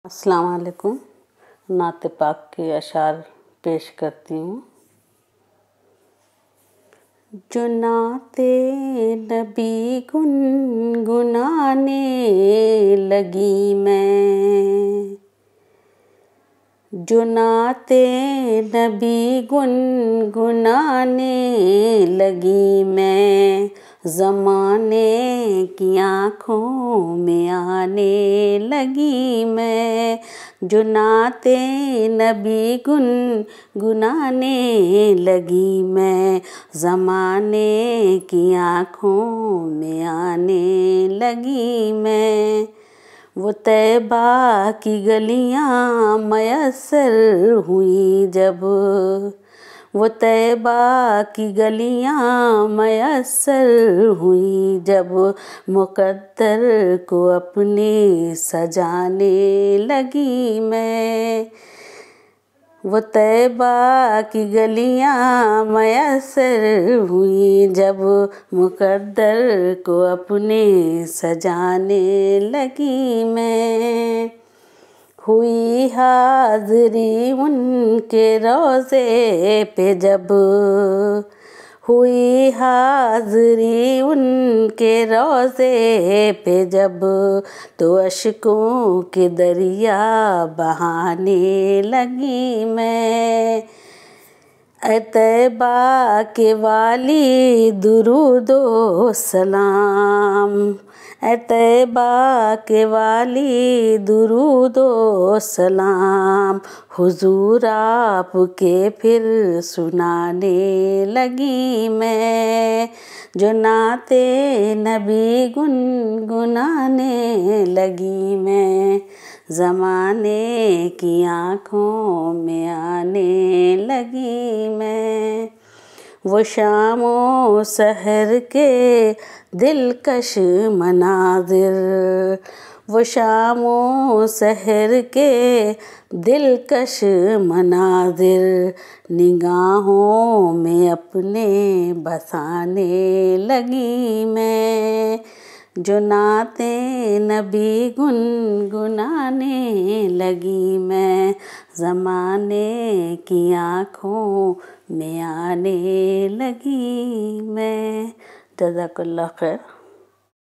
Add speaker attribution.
Speaker 1: अस्सलाम वालेकुम। नाते पाक के अशार पेश करती हूँ। जो नाते नबी गुनगुनाने लगी मैं, जो नाते नबी गुनगुनाने लगी मैं, ज़माने की आँखों में आने लगी मैं। जो नाते नबी गुनगुनाने लगी मैं, ज़माने की आँखों में आने लगी मैं। वो तैबा की गलियाँ मयस्सर हुई जब, वो तैबा की गलियाँ मयस्सर हुई जब, मुक़द्दर को अपने सजाने लगी मैं। वो तैबा की गलियाँ मयस्सर हुई जब, मुक़द्दर को अपने सजाने लगी मैं। हुई हाज़री उनके रोज़े पे जब, हुई हाज़री उनके रोज़े पे जब, तो अश्कों के दरिया बहाने लगी मैं। ऐ तैबा के वाली दुरूदो सलाम, ऐ तैबा के वाली दुरूदो सलाम, हुजूर आपके फिर सुनाने लगी मैं। जो नाते नबी गुनगुनाने लगी मैं, ज़माने की आँखों में आने लगी मैं। वो शामो सहर के दिलकश मनाज़िर, वो शामो सहर के दिलकश मनाज़िर, निगाहों में अपने बसाने लगी मैं। जो नाते नबी गुनगुनाने लगी मैं, ज़माने की आँखों में आने लगी मैं। जज़ाकल्लाह खैर।